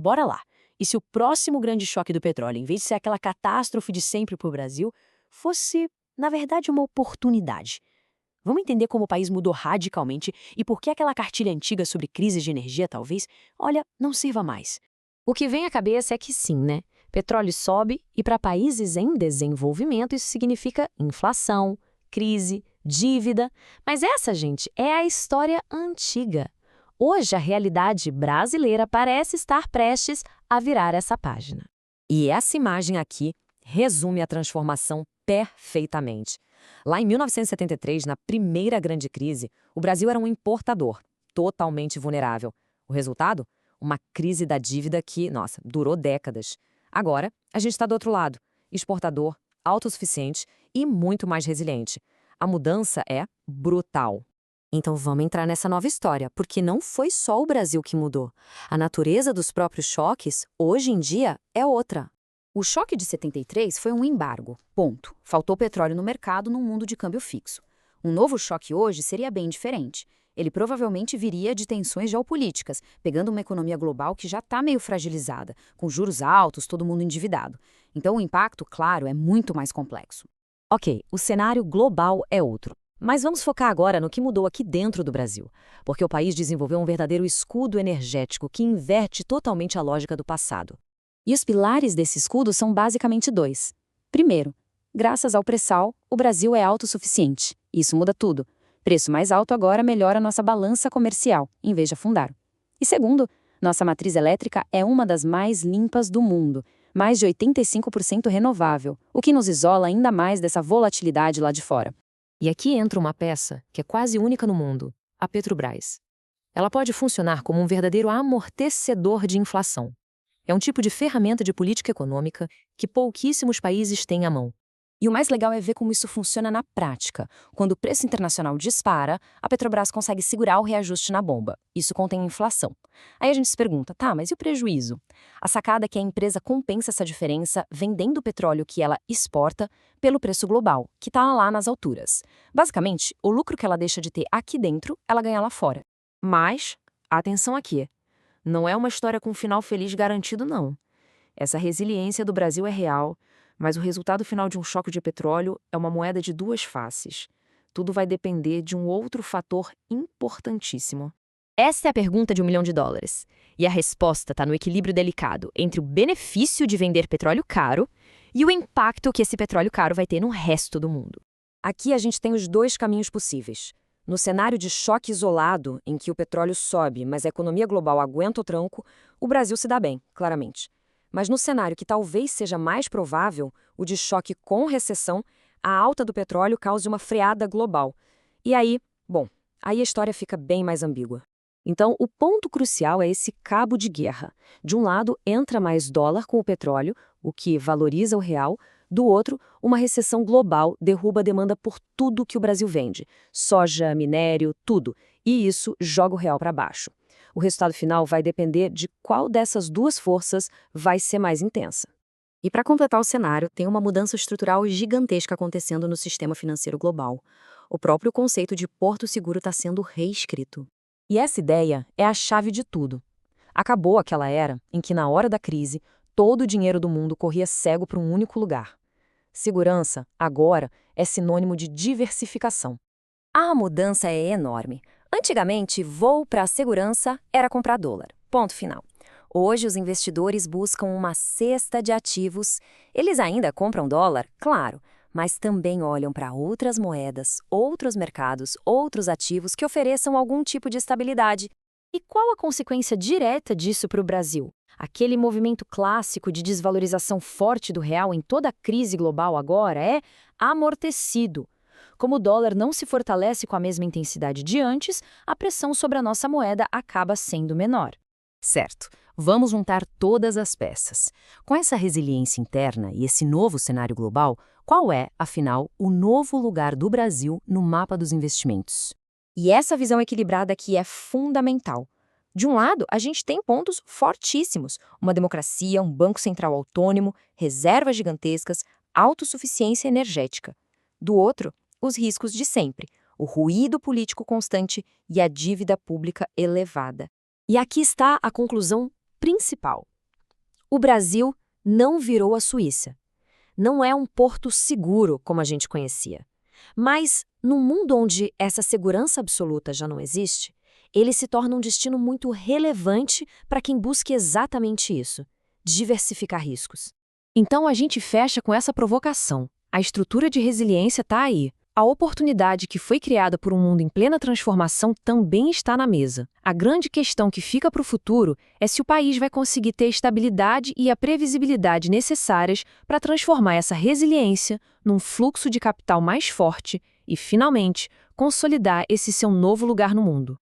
Bora lá! E se o próximo grande choque do petróleo, em vez de ser aquela catástrofe de sempre para o Brasil, fosse, na verdade, uma oportunidade? Vamos entender como o país mudou radicalmente e por que aquela cartilha antiga sobre crises de energia, talvez, olha, não sirva mais. O que vem à cabeça é que sim, né? Petróleo sobe e para países em desenvolvimento isso significa inflação, crise, dívida. Mas essa, gente, é a história antiga. Hoje a realidade brasileira parece estar prestes a virar essa página. E essa imagem aqui resume a transformação perfeitamente. Lá em 1973, na primeira grande crise, o Brasil era um importador, totalmente vulnerável. O resultado? Uma crise da dívida que, nossa, durou décadas. Agora, a gente está do outro lado, exportador, autossuficiente e muito mais resiliente. A mudança é brutal. Então vamos entrar nessa nova história, porque não foi só o Brasil que mudou. A natureza dos próprios choques, hoje em dia, é outra. O choque de 73 foi um embargo, ponto. Faltou petróleo no mercado num mundo de câmbio fixo. Um novo choque hoje seria bem diferente. Ele provavelmente viria de tensões geopolíticas, pegando uma economia global que já está meio fragilizada, com juros altos, todo mundo endividado. Então o impacto, claro, é muito mais complexo. Ok, o cenário global é outro. Mas vamos focar agora no que mudou aqui dentro do Brasil, porque o país desenvolveu um verdadeiro escudo energético que inverte totalmente a lógica do passado. E os pilares desse escudo são basicamente dois. Primeiro, graças ao pré-sal, o Brasil é autossuficiente. Isso muda tudo. Preço mais alto agora melhora nossa balança comercial, em vez de afundar. E segundo, nossa matriz elétrica é uma das mais limpas do mundo, mais de 85% renovável, o que nos isola ainda mais dessa volatilidade lá de fora. E aqui entra uma peça que é quase única no mundo, a Petrobras. Ela pode funcionar como um verdadeiro amortecedor de inflação. É um tipo de ferramenta de política econômica que pouquíssimos países têm à mão. E o mais legal é ver como isso funciona na prática. Quando o preço internacional dispara, a Petrobras consegue segurar o reajuste na bomba. Isso contém inflação. Aí a gente se pergunta, tá, mas e o prejuízo? A sacada é que a empresa compensa essa diferença vendendo o petróleo que ela exporta pelo preço global, que está lá nas alturas. Basicamente, o lucro que ela deixa de ter aqui dentro, ela ganha lá fora. Mas, atenção aqui, não é uma história com um final feliz garantido, não. Essa resiliência do Brasil é real, mas o resultado final de um choque de petróleo é uma moeda de duas faces. Tudo vai depender de um outro fator importantíssimo. Essa é a pergunta de $1 milhão. E a resposta está no equilíbrio delicado entre o benefício de vender petróleo caro e o impacto que esse petróleo caro vai ter no resto do mundo. Aqui a gente tem os dois caminhos possíveis. No cenário de choque isolado, em que o petróleo sobe, mas a economia global aguenta o tranco, o Brasil se dá bem, claramente. Mas no cenário que talvez seja mais provável, o de choque com recessão, a alta do petróleo cause uma freada global. E aí, aí a história fica bem mais ambígua. Então, o ponto crucial é esse cabo de guerra. De um lado, entra mais dólar com o petróleo, o que valoriza o real. Do outro, uma recessão global derruba a demanda por tudo que o Brasil vende. Soja, minério, tudo. E isso joga o real para baixo. O resultado final vai depender de qual dessas duas forças vai ser mais intensa. E para completar o cenário, tem uma mudança estrutural gigantesca acontecendo no sistema financeiro global. O próprio conceito de porto seguro está sendo reescrito. E essa ideia é a chave de tudo. Acabou aquela era em que, na hora da crise, todo o dinheiro do mundo corria cego para um único lugar. Segurança, agora, é sinônimo de diversificação. A mudança é enorme. Antigamente, voo para a segurança era comprar dólar. Ponto final. Hoje, os investidores buscam uma cesta de ativos. Eles ainda compram dólar, claro, mas também olham para outras moedas, outros mercados, outros ativos que ofereçam algum tipo de estabilidade. E qual a consequência direta disso para o Brasil? Aquele movimento clássico de desvalorização forte do real em toda a crise global agora é amortecido. Como o dólar não se fortalece com a mesma intensidade de antes, a pressão sobre a nossa moeda acaba sendo menor. Certo. Vamos juntar todas as peças. Com essa resiliência interna e esse novo cenário global, qual é, afinal, o novo lugar do Brasil no mapa dos investimentos? E essa visão equilibrada aqui é fundamental. De um lado, a gente tem pontos fortíssimos, uma democracia, um banco central autônomo, reservas gigantescas, autossuficiência energética. Do outro, os riscos de sempre, o ruído político constante e a dívida pública elevada. E aqui está a conclusão principal. O Brasil não virou a Suíça. Não é um porto seguro como a gente conhecia. Mas, num mundo onde essa segurança absoluta já não existe, ele se torna um destino muito relevante para quem busque exatamente isso: diversificar riscos. Então a gente fecha com essa provocação. A estrutura de resiliência está aí. A oportunidade que foi criada por um mundo em plena transformação também está na mesa. A grande questão que fica para o futuro é se o país vai conseguir ter a estabilidade e a previsibilidade necessárias para transformar essa resiliência num fluxo de capital mais forte e, finalmente, consolidar esse seu novo lugar no mundo.